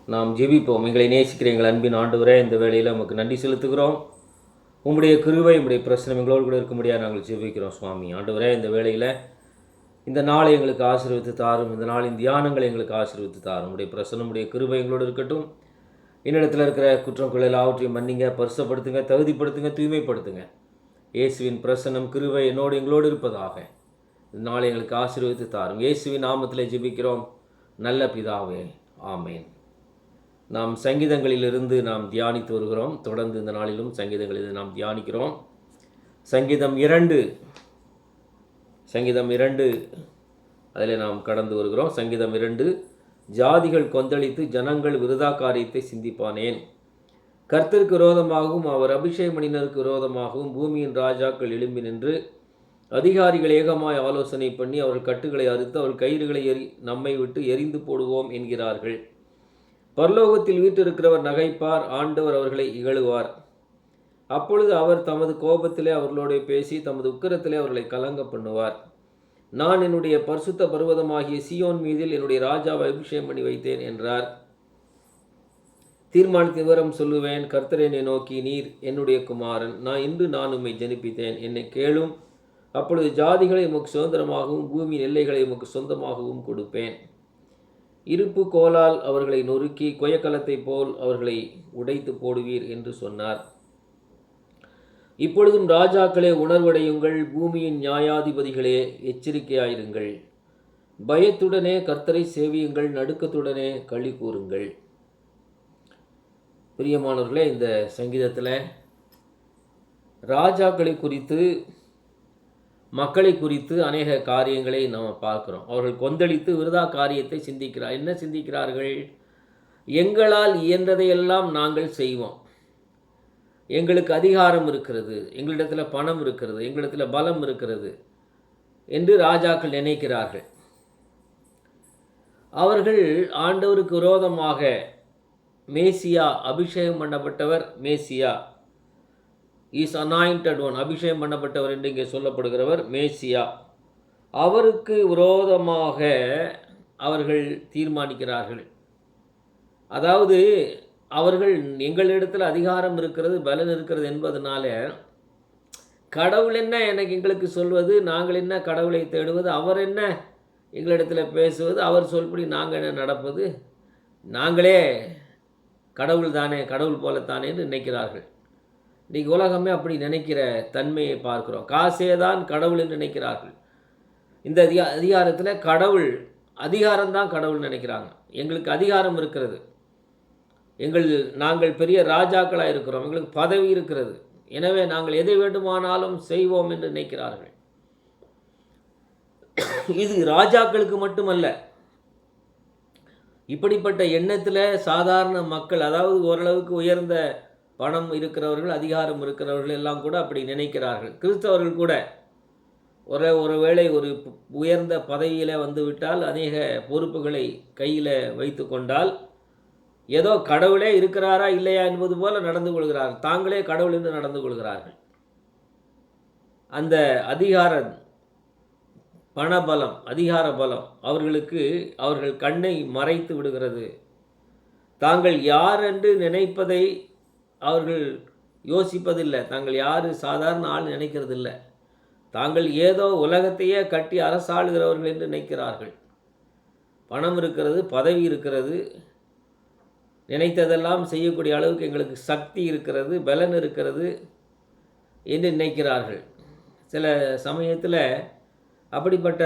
நாம் ஜெபிப்போம். எங்களை நேசிக்கிற எங்கள் அன்பின் ஆண்டவரே, இந்த வேளையில் உமக்கு நன்றி செலுத்துகிறோம். உம்முடைய கிருபை, உம்முடைய பிரசனம் எங்களோடு கூட இருக்க முடியாது நாங்கள் ஜெபிக்கிறோம் சுவாமி. ஆண்டவரே, இந்த வேளையில் இந்த நாளை எங்களுக்கு ஆசீர்வதித்து தாரும். இந்த நாளின் தியானங்களை எங்களுக்கு ஆசீர்வதித்து தாரும். உம்முடைய பிரசனம், உம்முடைய கிருபை எங்களோடு இருக்கட்டும். என்னிடத்தில் இருக்கிற குற்றங்கள் எல்லாவற்றையும் மன்னிங்க, பரிசுப்படுத்துங்க, தகுதிப்படுத்துங்க, தூய்மைப்படுத்துங்க. இயேசுவின் பிரசனம், கிருபை என்னோடு எங்களோடு இருப்பதாக. இந்த நாளை எங்களுக்கு ஆசீர்வதித்து தாரும். இயேசுவின் நாமத்தில் ஜெபிக்கிறோம் நல்ல பிதாவே, ஆமேன். நாம் சங்கீதங்களிலிருந்து நாம் தியானித்து வருகிறோம். தொடர்ந்து இந்த நாளிலும் சங்கீதங்களில் நாம் தியானிக்கிறோம். சங்கீதம் 2 அதில் நாம் கடந்து வருகிறோம். சங்கீதம் 2. ஜாதிகள் கொந்தளித்து ஜனங்கள் விருதா காரியத்தை சிந்திப்பானேன். கர்த்தருக்கு விரோதமாகவும் அவர் அபிஷேகமணினருக்கு விரோதமாகவும் பூமியின் ராஜாக்கள் எழும்பி நின்று அதிகாரிகள் ஏகமாய் ஆலோசனை பண்ணி அவர்கள் கட்டுகளை அறுத்து அவர்கள் கயிறுகளை நம்மை விட்டு எரிந்து போடுவோம் என்கிறார்கள். பரலோகத்தில் வீற்றிருக்கிறவர் நகைப்பார், ஆண்டவர் அவர்களை இகழுவார். அப்பொழுது அவர் தமது கோபத்திலே அவர்களோடு பேசி தமது உக்கிரத்திலே அவர்களை கலங்க பண்ணுவார். நான் என்னுடைய பரிசுத்த பர்வதமாகிய சீயோன் மீதில் என்னுடைய ராஜாவை அபிஷேகம் பண்ணி வைத்தேன் என்றார். தீர்மானத்தின் விவரம் சொல்லுவேன். கர்த்தர் என்னை நோக்கி, நீர் என்னுடைய குமாரன், நான் உம்மை ஜனிப்பித்தேன், என்னை கேளும். அப்பொழுது ஜாதிகளை உமக்கு சுதந்திரமாகவும் பூமியின் எல்லைகளை உமக்கு சொந்தமாகவும் கொடுப்பேன். இருப்பு கோலால் அவர்களை நொறுக்கி கொயக்கலத்தை போல் அவர்களை உடைத்து போடுவீர் என்று சொன்னார். இப்பொழுதும் ராஜாக்களே உணர்வடையுங்கள், பூமியின் நியாயாதிபதிகளே எச்சரிக்கையாயிருங்கள். பயத்துடனே கர்த்தரை சேவியுங்கள், நடுக்கத்துடனே களி கூறுங்கள். பிரியமானவர்களே, இந்த சங்கீதத்தில் ராஜாக்களை குறித்து, மக்களை குறித்து அநேக காரியங்களை நாம் பார்க்கிறோம். அவர்கள் கொந்தளித்து விருதா காரியத்தை சிந்திக்கிறார். என்ன சிந்திக்கிறார்கள்? எங்களால் இயன்றதையெல்லாம் நாங்கள் செய்வோம், எங்களுக்கு அதிகாரம் இருக்கிறது, எங்களிடத்தில் பணம் இருக்கிறது, எங்களிடத்தில் பலம் இருக்கிறது என்று ராஜாக்கள் நினைக்கிறார்கள். அவர்கள் ஆண்டவருக்கு விரோதமாக மேசியா, அபிஷேகம் பண்ணப்பட்டவர் மேசியா, இஸ் அனாயிண்டட் ஒன், அபிஷேகம் பண்ணப்பட்டவர் என்று இங்கே சொல்லப்படுகிறவர் மேசியா, அவருக்கு விரோதமாக அவர்கள் தீர்மானிக்கிறார்கள். அதாவது அவர்கள் எங்களிடத்தில் அதிகாரம் இருக்கிறது, பலன் இருக்கிறது என்பதனால கடவுள் என்ன எங்களுக்கு சொல்வது, நாங்கள் என்ன கடவுளை தேடுவது, அவர் என்ன எங்களிடத்தில் பேசுவது, அவர் சொல்படி நாங்கள் என்ன நடப்பது, நாங்களே கடவுள் தானே, கடவுள் போலத்தானே என்று நினைக்கிறார்கள். இன்றைக்கி உலகமே அப்படி நினைக்கிற தன்மையை பார்க்குறோம். காசே தான் கடவுள் என்று நினைக்கிறார்கள். இந்த அதிகாரத்தில் கடவுள், அதிகாரம்தான் கடவுள் நினைக்கிறாங்க. எங்களுக்கு அதிகாரம் இருக்கிறது, நாங்கள் பெரிய ராஜாக்களாக இருக்கிறோம், எங்களுக்கு பதவி இருக்கிறது, எனவே நாங்கள் எதை வேண்டுமானாலும் செய்வோம் என்று நினைக்கிறார்கள். இது ராஜாக்களுக்கு மட்டுமல்ல, இப்படிப்பட்ட எண்ணத்தில் சாதாரண மக்கள், அதாவது ஓரளவுக்கு உயர்ந்த பணம் இருக்கிறவர்கள், அதிகாரம் இருக்கிறவர்கள் எல்லாம் கூட அப்படி நினைக்கிறார்கள். கிறிஸ்தவர்கள் கூட ஒருவேளை ஒரு உயர்ந்த பதவியில் வந்துவிட்டால், அநேக பொறுப்புகளை கையில் வைத்து கொண்டால், ஏதோ கடவுளே இருக்கிறாரா இல்லையா என்பது போல நடந்து கொள்கிறார்கள், தாங்களே கடவுள் என்று நடந்து கொள்கிறார்கள். அந்த அதிகாரம், பணபலம், அதிகார பலம் அவர்கள் கண்ணை மறைத்து விடுகிறது. தாங்கள் யார் என்று நினைப்பதை அவர்கள் யோசிப்பதில்லை. தாங்கள் யார் சாதாரண ஆள் நினைக்கிறதில்லை. தாங்கள் ஏதோ உலகத்தையே கட்டி அரசாளுகிறவர்கள் என்று நினைக்கிறார்கள். பணம் இருக்கிறது, பதவி இருக்கிறது, நினைத்ததெல்லாம் செய்யக்கூடிய அளவுக்கு எங்களுக்கு சக்தி இருக்கிறது, பலன் இருக்கிறது என்று நினைக்கிறார்கள். சில சமயத்தில் அப்படிப்பட்ட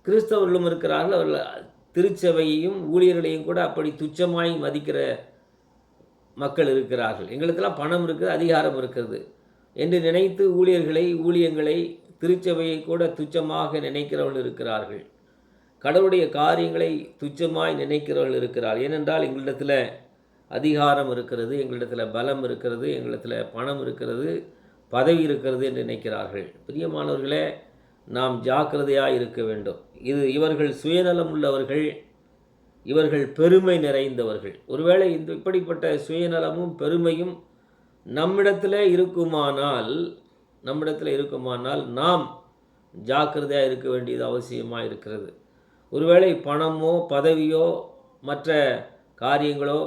கிறிஸ்தவர்களும் இருக்கிறார்கள். அவர்கள் திருச்சபையையும் ஊழியர்களையும் கூட அப்படி துச்சமாய் மதிக்கிற மக்கள் இருக்கிறார்கள். எங்களுக்கெல்லாம் பணம் இருக்குது, அதிகாரம் இருக்கிறது என்று நினைத்து ஊழியங்களை, திருச்சபையை கூட துச்சமாக நினைக்கிறவர்கள் இருக்கிறார்கள். கடவுளுடைய காரியங்களை துச்சமாய் நினைக்கிறவர்கள் இருக்கிறார்கள். ஏனென்றால் எங்களிடத்தில் அதிகாரம் இருக்கிறது, எங்களிடத்தில் பலம் இருக்கிறது, எங்களிடத்தில் பணம் இருக்கிறது, பதவி இருக்கிறது என்று நினைக்கிறார்கள். பிரியமானவர்களே, நாம் ஜாக்கிரதையாக இருக்க வேண்டும். இவர்கள் சுயநலம் உள்ளவர்கள், இவர்கள் பெருமை நிறைந்தவர்கள். ஒருவேளை இப்படிப்பட்ட சுயநலமும் பெருமையும் நம்மிடத்தில் இருக்குமானால் நாம் ஜாக்கிரதையாக இருக்க வேண்டியது அவசியமாக இருக்கிறது. ஒருவேளை பணமோ பதவியோ மற்ற காரியங்களோ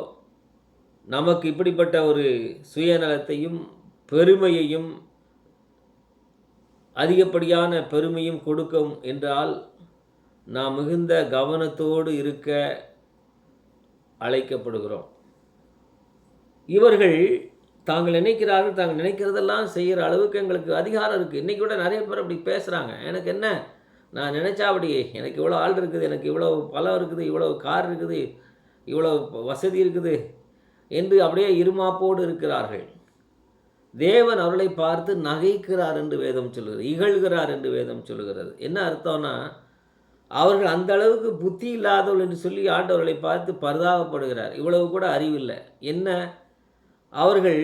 நமக்கு இப்படிப்பட்ட ஒரு சுயநலத்தையும் பெருமையையும் அதிகப்படியான பெருமையும் கொடுக்கும் என்றால் நாம் மிகுந்த கவனத்தோடு இருக்க அழைக்கப்படுகிறோம். இவர்கள் தாங்கள் நினைக்கிறார்கள், தாங்கள் நினைக்கிறதெல்லாம் செய்கிற அளவுக்கு எங்களுக்கு அதிகாரம் இருக்குது. இன்றைக்கி கூட நிறைய பேர் அப்படி பேசுகிறாங்க. எனக்கு என்ன, நான் நினச்சா அப்படி, எனக்கு இவ்வளோ ஆள் இருக்குது, எனக்கு இவ்வளோ பலம் இருக்குது, இவ்வளோ கார் இருக்குது, இவ்வளோ வசதி இருக்குது என்று அப்படியே இருமாப்போடு இருக்கிறார்கள். தேவன் அவர்களை பார்த்து நகைக்கிறார் என்று வேதம் சொல்கிறது, இகழ்கிறார் என்று வேதம் சொல்கிறது. என்ன அர்த்தம்னா, அவர்கள் அந்த அளவுக்கு புத்தி இல்லாதவர்கள் என்று சொல்லி ஆண்டவர்களை பார்த்து பரிதாபப்படுகிறார். இவ்வளவு கூட அறிவில்லை. என்ன, அவர்கள்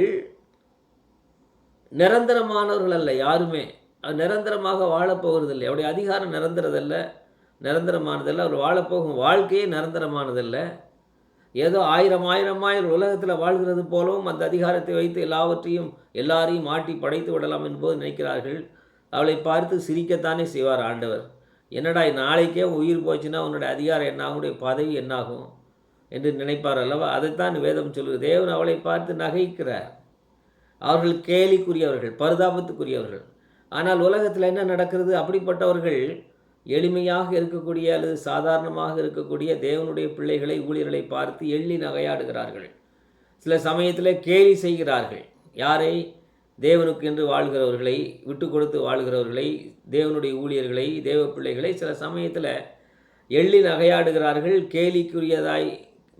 நிரந்தரமானவர்கள் அல்ல. யாருமே நிரந்தரமாக வாழப்போகிறதில்லை. அவருடைய அதிகாரம் நிரந்தரமானதல்ல. அவர் வாழப்போகும் வாழ்க்கையே நிரந்தரமானதல்ல. ஏதோ ஆயிரம் உலகத்தில் வாழ்கிறது போலவும் அந்த அதிகாரத்தை வைத்து எல்லாரையும் மாட்டி படைத்து விடலாம் என்பது நினைக்கிறார்கள். அவளை பார்த்து சிரிக்கத்தானே செய்வார் ஆண்டவர். என்னடா நாளைக்கே உயிர் போச்சுன்னா உன்னுடைய அதிகாரம் என்னாகும், உன்னுடைய பதவி என்னாகும் என்று நினைப்பார் அல்லவா? அதைத்தான் வேதம் சொல்லுது. தேவன் அவளை பார்த்து நகைக்கிறார். அவர்கள் கேலிக்குரியவர்கள், பரிதாபத்துக்குரியவர்கள். ஆனால் உலகத்தில் என்ன நடக்கிறது? அப்படிப்பட்டவர்கள் எளிமையாக இருக்கக்கூடிய அல்லது சாதாரணமாக இருக்கக்கூடிய தேவனுடைய பிள்ளைகளை, ஊழியர்களை பார்த்து எள்ளி நகையாடுகிறார்கள். சில சமயத்தில் கேலி செய்கிறார்கள். யாரை? தேவனுக்கு என்று வாழ்கிறவர்களை, விட்டு கொடுத்து வாழ்கிறவர்களை, தேவனுடைய ஊழியர்களை, தேவ பிள்ளைகளை சில சமயத்தில் எள்ளி நகையாடுகிறார்கள். கேலிக்குரியதாய்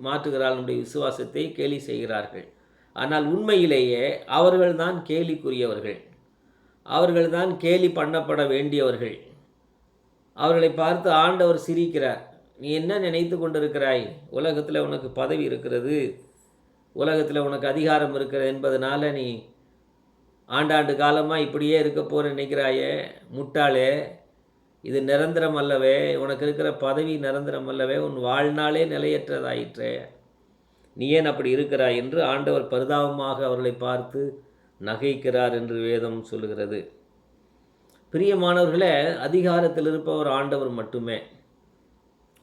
மாற்றுகிறார்கள். நம்முடைய விசுவாசத்தை கேலி செய்கிறார்கள். ஆனால் உண்மையிலேயே அவர்கள்தான் கேலிக்குரியவர்கள். அவர்கள்தான் கேலி பண்ணப்பட வேண்டியவர்கள். அவர்களை பார்த்து ஆண்டவர் சிரிக்கிறார். நீ என்ன நினைத்து கொண்டிருக்கிறாய்? உலகத்தில் உனக்கு பதவி இருக்கிறது, உலகத்தில் உனக்கு அதிகாரம் இருக்கிறது என்பதனால நீ ஆண்டாண்டு காலமாக இப்படியே இருக்க போகிற நினைக்கிறாயே முட்டாளே. இது நிரந்தரம் அல்லவே. உனக்கு இருக்கிற பதவி நிரந்தரம் அல்லவே. உன் வாழ்நாளே நிலையற்றதாயிற்றே. நீ ஏன் அப்படி இருக்கிறாய் என்று ஆண்டவர் பரிதாபமாக அவர்களை பார்த்து நகைக்கிறார் என்று வேதம் சொல்லுகிறது. பிரியமானவர்களே, அதிகாரத்தில் இருப்பவர் ஆண்டவர் மட்டுமே.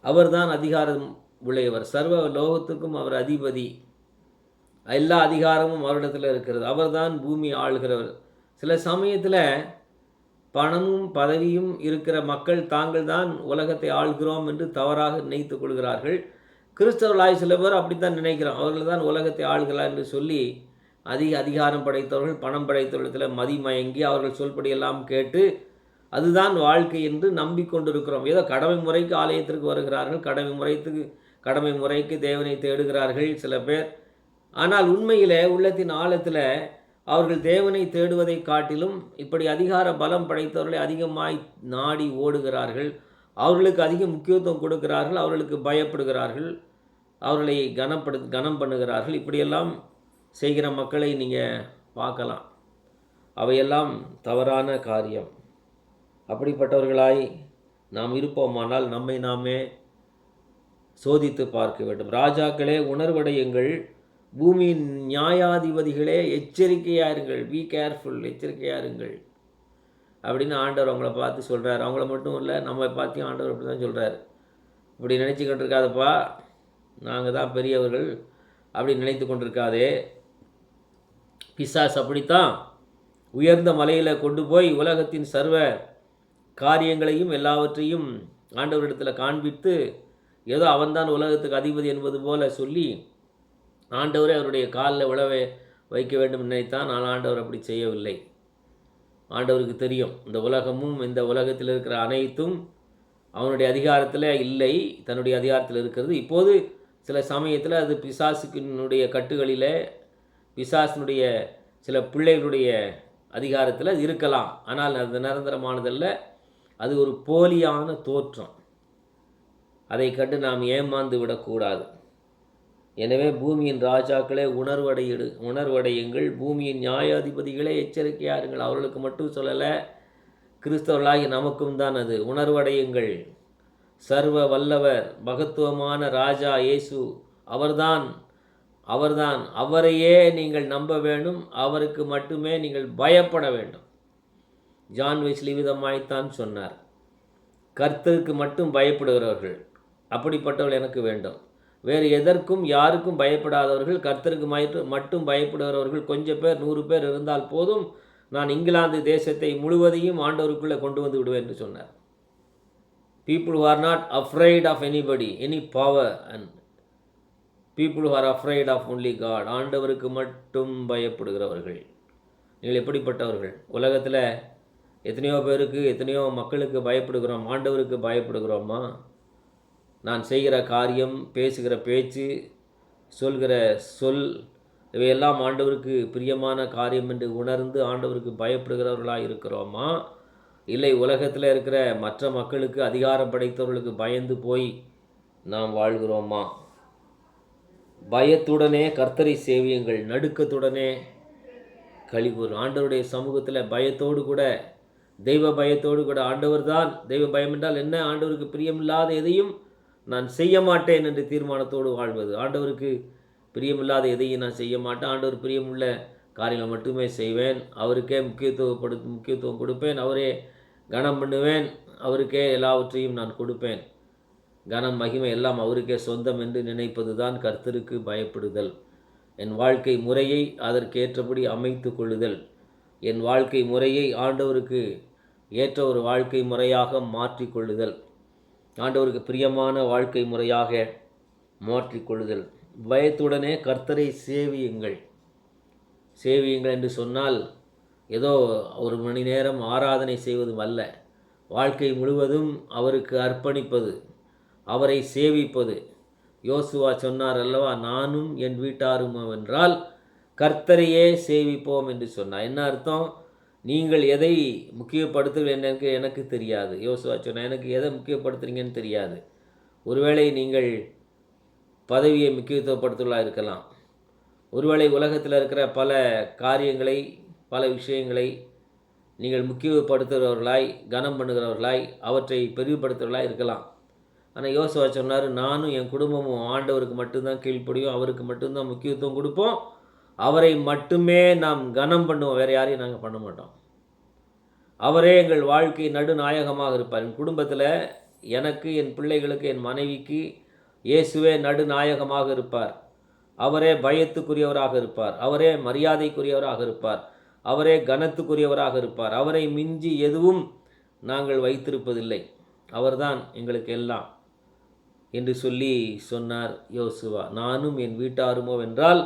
அவர்தான் அதிகாரம் உடையவர். சர்வ லோகத்துக்கும் அவர் அதிபதி. எல்லா அதிகாரமும் அவரிடத்தில் இருக்கிறது. அவர்தான் பூமி ஆளுகிறவர். சில சமயத்தில் பணமும் பதவியும் இருக்கிற மக்கள் தாங்கள் தான் உலகத்தை ஆள்கிறோம் என்று தவறாக நினைத்து கொள்கிறார்கள். கிறிஸ்தவர்களாய் சில பேர் அப்படித்தான் நினைக்கிறோம். அவர்கள் தான் உலகத்தை ஆள்கிறார் என்று சொல்லி அதிகாரம் படைத்தவர்கள், பணம் படைத்தவர்களிடத்தில் மதிமயங்கி அவர்கள் சொல்படியெல்லாம் கேட்டு அதுதான் வாழ்க்கை என்று நம்பிக்கொண்டிருக்கிறோம். ஏதோ கடமை முறைக்கு ஆலயத்திற்கு வருகிறார்கள், கடமை முறைக்கு தேவனை தேடுகிறார்கள் சில பேர். ஆனால் உண்மையில் உள்ளத்தின் ஆழத்தில் அவர்கள் தேவனை தேடுவதை காட்டிலும் இப்படி அதிகார பலம் படைத்தவர்களை அதிகமாய் நாடி ஓடுகிறார்கள். அவர்களுக்கு அதிக முக்கியத்துவம் கொடுக்கிறார்கள், அவர்களுக்கு பயப்படுகிறார்கள், அவர்களை கனம் பண்ணுகிறார்கள். இப்படியெல்லாம் செய்கிற மக்களை நீங்கள் பார்க்கலாம். அவையெல்லாம் தவறான காரியம். அப்படிப்பட்டவர்களாய் நாம் இருப்போமானால் நம்மை நாமே சோதித்து பார்க்க வேண்டும். ராஜாக்களே உணர்வடையுங்கள், பூமியின் நியாயாதிபதிகளே எச்சரிக்கையாருங்கள், பி கேர்ஃபுல், எச்சரிக்கையாருங்கள் அப்படின்னு ஆண்டவர் அவங்கள பார்த்து சொல்கிறார். அவங்கள மட்டும் இல்லை, நம்ம பார்த்தியும் ஆண்டவர் அப்படி தான் சொல்கிறார். இப்படி நினச்சி கொண்டிருக்காதப்பா, நாங்கள் தான் பெரியவர்கள் அப்படி நினைத்து கொண்டிருக்காதே. பிசாஸ் அப்படித்தான் உயர்ந்த மலையில் கொண்டு போய் உலகத்தின் சர்வ காரியங்களையும் எல்லாவற்றையும் ஆண்டவரிடத்தில் காண்பித்து ஏதோ அவன்தான் உலகத்துக்கு அதிபதி என்பது போல சொல்லி ஆண்டவரே அவருடைய காலில் விழவே வைக்க வேண்டும் நினைத்தான். ஆனால் ஆண்டவர் அப்படி செய்யவில்லை. ஆண்டவருக்கு தெரியும் இந்த உலகமும் இந்த உலகத்தில் இருக்கிற அனைத்தும் அவனுடைய அதிகாரத்தில் இல்லை, தன்னுடைய அதிகாரத்தில் இருக்கிறது. இப்போது சில சமயத்தில் அது பிசாசுக்கினுடைய கட்டுகளில், பிசாசினுடைய சில பிள்ளைகளுடைய அதிகாரத்தில் அது இருக்கலாம். ஆனால் அது நிரந்தரமானதல்ல. அது ஒரு போலியான தோற்றம். அதை கண்டு நாம் ஏமாந்து விடக்கூடாது. எனவே பூமியின் ராஜாக்களே உணர்வடையுங்கள், பூமியின் நியாயாதிபதிகளே எச்சரிக்கையாருங்கள். அவர்களுக்கு மட்டும் சொல்லலை, கிறிஸ்தவர்களாகி நமக்கும் தான் அது. உணர்வடையுங்கள். சர்வ வல்லவர் மகத்துவமான ராஜா இயேசு அவர்தான். அவரையே நீங்கள் நம்ப வேண்டும், அவருக்கு மட்டுமே நீங்கள் பயப்பட வேண்டும். ஜான் வெஸ்லி விதமாய்த்தான் சொன்னார், கர்த்தருக்கு மட்டும் பயப்படுகிறவர்கள், அப்படிப்பட்டவர்கள் எனக்கு வேண்டும். வேறு எதற்கும் யாருக்கும் பயப்படாதவர்கள், கர்த்தருக்கு மட்டும் பயப்படுகிறவர்கள் கொஞ்சம் பேர் 100 பேர் இருந்தால் போதும், நான் இங்கிலாந்து தேசத்தை முழுவதையும் ஆண்டவருக்குள்ளே கொண்டு வந்து விடுவேன் என்று சொன்னார். People who are not afraid of anybody, any power, and people who are afraid of only God. ஆண்டவருக்கு மட்டும் பயப்படுகிறவர்கள். நீங்கள் எப்படிப்பட்டவர்கள்? உலகத்தில் எத்தனையோ பேருக்கு, எத்தனையோ மக்களுக்கு பயப்படுகிறோம். ஆண்டவருக்கு பயப்படுகிறோமா? நான் செய்கிற காரியம், பேசுகிற பேச்சு, சொல்கிற சொல், இவையெல்லாம் ஆண்டவருக்கு பிரியமான காரியம் என்று உணர்ந்து ஆண்டவருக்கு பயப்படுகிறவர்களாக இருக்கிறோமா? இல்லை உலகத்தில் இருக்கிற மற்ற மக்களுக்கு, அதிகாரம் படைத்தவர்களுக்கு பயந்து போய் நாம் வாழ்கிறோமா? பயத்துடனே கர்த்தரை சேவியுங்கள், நடுக்கத்துடனே கழிவுறு. ஆண்டவருடைய சமூகத்தில் பயத்தோடு கூட, தெய்வ பயத்தோடு கூட, ஆண்டவர் தான் தெய்வ பயம் என்றால் என்ன? ஆண்டவருக்கு பிரியமில்லாத எதையும் நான் செய்ய மாட்டேன் என்று தீர்மானத்தோடு வாழ்வது. ஆண்டவருக்கு பிரியமில்லாத எதையும் நான் செய்ய மாட்டேன், ஆண்டவர் பிரியமுள்ள காரியங்களை மட்டுமே செய்வேன், அவருக்கே முக்கியத்துவம் கொடுப்பேன், அவரே கனம் பண்ணுவேன், அவருக்கே எல்லாவற்றையும் நான் கொடுப்பேன், கனம் மகிமை எல்லாம் அவருக்கே சொந்தம் என்று நினைப்பது தான் கர்த்தருக்கு பயப்படுதல். என் வாழ்க்கை முறையை அதற்கேற்றபடி அமைத்து கொள்ளுதல், என் வாழ்க்கை முறையை ஆண்டவருக்கு ஏற்ற ஒரு வாழ்க்கை முறையாக மாற்றிக்கொள்ளுதல், ஆண்டவருக்கு பிரியமான வாழ்க்கை முறையாக மாற்றிக்கொள்ளுதல். பயத்துடனே கர்த்தரை சேவியுங்கள். சேவியுங்கள் என்று சொன்னால் ஏதோ ஒரு மணி நேரம் ஆராதனை செய்வதும் அல்ல, வாழ்க்கை முழுவதும் அவருக்கு அர்ப்பணிப்பது, அவரை சேவிப்பது. யோசுவா சொன்னார் அல்லவா, நானும் என் வீட்டாரும் என்றால் கர்த்தரையே சேவிப்போம் என்று சொன்னார். என்ன அர்த்தம்? நீங்கள் எதை முக்கியப்படுத்துங்கள் எனக்கு தெரியாது. யோசுவா சொன்னார், எனக்கு எதை முக்கியப்படுத்துறீங்கன்னு தெரியாது. ஒருவேளை நீங்கள் பதவியை முக்கியத்துவப்படுத்துவதாக இருக்கலாம், ஒருவேளை உலகத்தில் இருக்கிற பல காரியங்களை, பல விஷயங்களை நீங்கள் முக்கியப்படுத்துகிறவர்களாய், கனம் பண்ணுகிறவர்களாய், அவற்றை பெரிவுபடுத்துகிறவர்களாய் இருக்கலாம். ஆனால் யோசுவா சொன்னார், நானும் என் குடும்பமும் ஆண்டவருக்கு மட்டும்தான் கீழ்ப்படியும், அவருக்கு மட்டும்தான் முக்கியத்துவம் கொடுப்போம், அவரை மட்டுமே நாம் கனம் பண்ணுவோம், வேறு யாரையும் நாங்கள் பண்ண மாட்டோம். அவரே எங்கள் வாழ்க்கை நடுநாயகமாக இருப்பார். என் குடும்பத்தில் எனக்கு, என் பிள்ளைகளுக்கு, என் மனைவிக்கு இயேசுவே நடுநாயகமாக இருப்பார். அவரே பயத்துக்குரியவராக இருப்பார், அவரே மரியாதைக்குரியவராக இருப்பார், அவரே கனத்துக்குரியவராக இருப்பார். அவரை மிஞ்சி எதுவும் நாங்கள் வைத்திருப்பதில்லை, அவர்தான் எங்களுக்கு எல்லாம் என்று சொல்லி சொன்னார் யோசுவா. நானும் என் வீட்டாருமோ என்றால்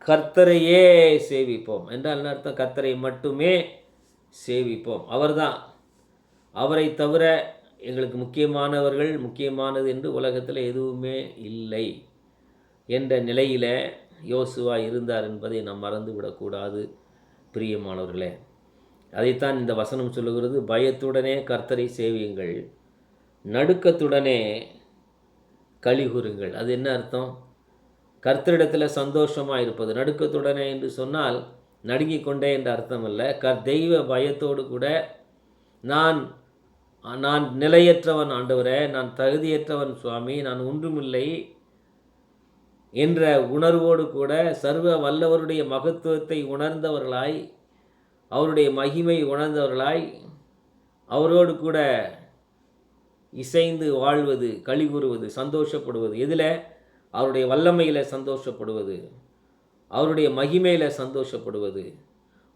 கர்த்தரையே சேவிப்போம் என்றால் என்ன அர்த்தம்? கர்த்தரை மட்டுமே சேவிப்போம், அவர்தான், அவரை தவிர எங்களுக்கு முக்கியமானது என்று உலகத்தில் எதுவுமே இல்லை என்ற நிலையில் யோசுவா இருந்தார் என்பதை நாம் மறந்துவிடக்கூடாது பிரியமானவர்களே. அதைத்தான் இந்த வசனம் சொல்லுகிறது, பயத்துடனே கர்த்தரை சேவியுங்கள், நடுக்கத்துடனே கழிகூறுங்கள். அது என்ன அர்த்தம்? கர்த்தரிடத்தில் சந்தோஷமாக இருப்பது. நடுக்கத்துடனே என்று சொன்னால் நடுங்கிக் கொண்டே என்ற அர்த்தம் அல்ல. தெய்வ பயத்தோடு கூட நான் நிலையற்றவன் ஆண்டவரே, நான் தகுதியற்றவன் சுவாமி, நான் ஒன்றுமில்லை என்ற உணர்வோடு கூட சர்வ வல்லவருடைய மகத்துவத்தை உணர்ந்தவர்களாய், அவருடைய மகிமை உணர்ந்தவர்களாய், அவரோடு கூட இசைந்து வாழ்வது, களி கூறுவது, சந்தோஷப்படுவது. எதில்? அவருடைய வல்லமையில் சந்தோஷப்படுவது, அவருடைய மகிமையில் சந்தோஷப்படுவது,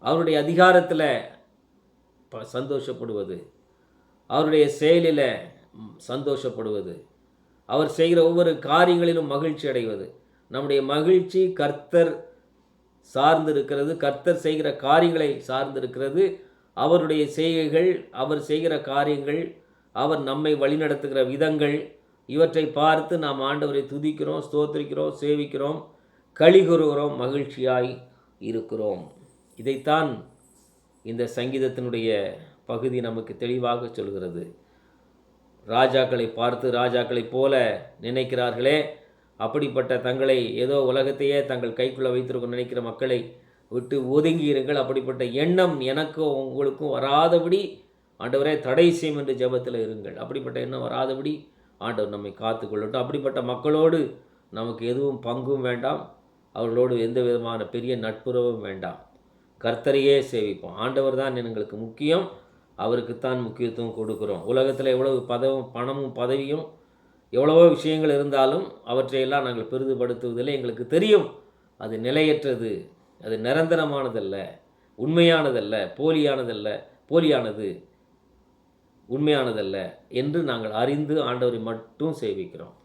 அவருடைய அதிகாரத்தில் சந்தோஷப்படுவது, அவருடைய செயலில் சந்தோஷப்படுவது, அவர் செய்கிற ஒவ்வொரு காரியங்களிலும் மகிழ்ச்சி அடைவது. நம்முடைய மகிழ்ச்சி கர்த்தர் சார்ந்திருக்கிறது, கர்த்தர் செய்கிற காரியங்களை சார்ந்திருக்கிறது. அவருடைய செய்கைகள், அவர் செய்கிற காரியங்கள், அவர் நம்மை வழிநடத்துகிற விதங்கள், இவற்றை பார்த்து நாம் ஆண்டவரை துதிக்கிறோம், ஸ்தோத்திரிக்கிறோம், சேவிக்கிறோம், களி கூறுகிறோம், மகிழ்ச்சியாய் இருக்கிறோம். இதைத்தான் இந்த சங்கீதத்தினுடைய பகுதி நமக்கு தெளிவாக சொல்கிறது. ராஜாக்களை பார்த்து ராஜாக்களைப் போல நினைக்கிறார்களே, அப்படிப்பட்ட தங்களை ஏதோ உலகத்தையே தங்கள் கைக்குள்ளே வைத்திருக்க நினைக்கிற மக்களை விட்டு ஒதுங்கி இருங்கள். அப்படிப்பட்ட எண்ணம் எனக்கும் உங்களுக்கும் வராதபடி ஆண்டவரே தடை செய்யும் என்று ஜெபத்தில் இருங்கள். அப்படிப்பட்ட எண்ணம் வராதபடி ஆண்டவர் நம்மை காத்து கொள்ளட்டும். அப்படிப்பட்ட மக்களோடு நமக்கு எதுவும் பங்கும் வேண்டாம், அவர்களோடு எந்த விதமான பெரிய நட்புறவும் வேண்டாம். கர்த்தரையே சேவிப்போம். ஆண்டவர் தான் எங்களுக்கு முக்கியம், அவருக்குத்தான் முக்கியத்துவம் கொடுக்குறோம். உலகத்தில் எவ்வளவு பணமும் பதவியும் எவ்வளவோ விஷயங்கள் இருந்தாலும் அவற்றையெல்லாம் நாங்கள் பெரிதுபடுத்துவதில்லை. எங்களுக்கு தெரியும் அது நிலையற்றது, அது நிரந்தரமானதல்ல, உண்மையானதல்ல, போலியானது, உண்மையானதல்ல என்று நாங்கள் அறிந்து ஆண்டவரை மட்டும் சேவிக்கிறோம்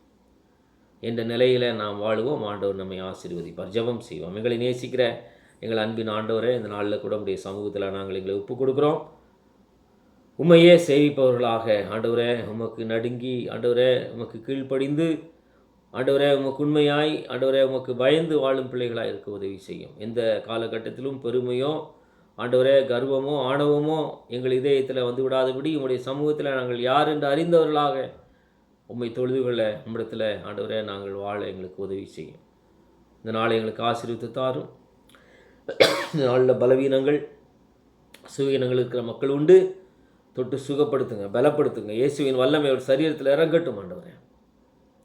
என்ற நிலையில் நாம் வாழுவோம். ஆண்டவர் நம்மை ஆசீர்வதிப்பார். ஜெபம் செய்வோம். எங்களை நேசிக்கிற எங்கள் அன்பின் ஆண்டவரே, இந்த நாளில் கூட உடைய சமூகத்தில் நாங்கள் எங்களை ஒப்புக் கொடுக்குறோம். உம்மையே சேவிப்பவர்களாக ஆண்டவரே, உமக்கு நடுங்கி ஆண்டவரே, உமக்கு கீழ்ப்படிந்து ஆண்டவரே, உமக்கு உண்மையாய் ஆண்டவரே, உமக்கு பயந்து வாழும் பிள்ளைகளாக இருக்க உதவி செய்யும். எந்த காலகட்டத்திலும் பெருமையோ ஆண்டவரே, கர்வமோ ஆணவமோ எங்கள் இதயத்தில் வந்து விடாதபடி உம்முடைய சமூகத்தில் நாங்கள் யார் என்று அறிந்தவர்களாக உம்மை தொழுது கொள்ள உம்மிடத்தில் ஆண்டவரே நாங்கள் வாழ எங்களுக்கு உதவி செய்யும். இந்த நாளை எங்களுக்கு ஆசீர்வதித்து தாரும். இந்த நாளில் பலவீனங்கள் சுவீனங்கள் இருக்கிற மக்கள் உண்டு. தொட்டு சுகப்படுத்துங்க, பலப்படுத்துங்க. இயேசுவின் வல்லமை ஒரு சரீரத்தில் இறங்கட்டும் ஆண்டவரே.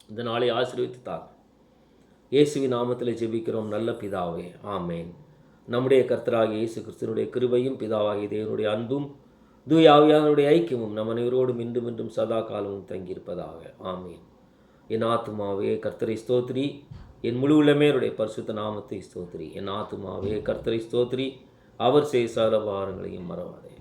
இந்த நாளை ஆசீர்வதித்து தாரும். இயேசுவின் நாமத்தில் ஜெபிக்கிறோம் நல்ல பிதாவே, ஆமேன். நம்முடைய கர்த்தராகிய இயேசு கிறிஸ்துவினுடைய கிருபையும் பிதாவாகிய தேவனுடைய அன்பும் தூய ஆவியானவருடைய ஐக்கியமும் நம் அனைவரோடும் இன்றும் இன்றும் சதா காலமும் தங்கியிருப்பதாக, ஆமேன். என் ஆத்துமாவே கர்த்தரை ஸ்தோத்திரி, என் முழு உள்ளமேருடைய பரிசுத்த நாமத்தை ஸ்தோத்திரி. என் ஆத்துமாவே கர்த்தரை ஸ்தோத்திரி, அவர் செய்த சகல உபகாரங்களையும் மறவாதே.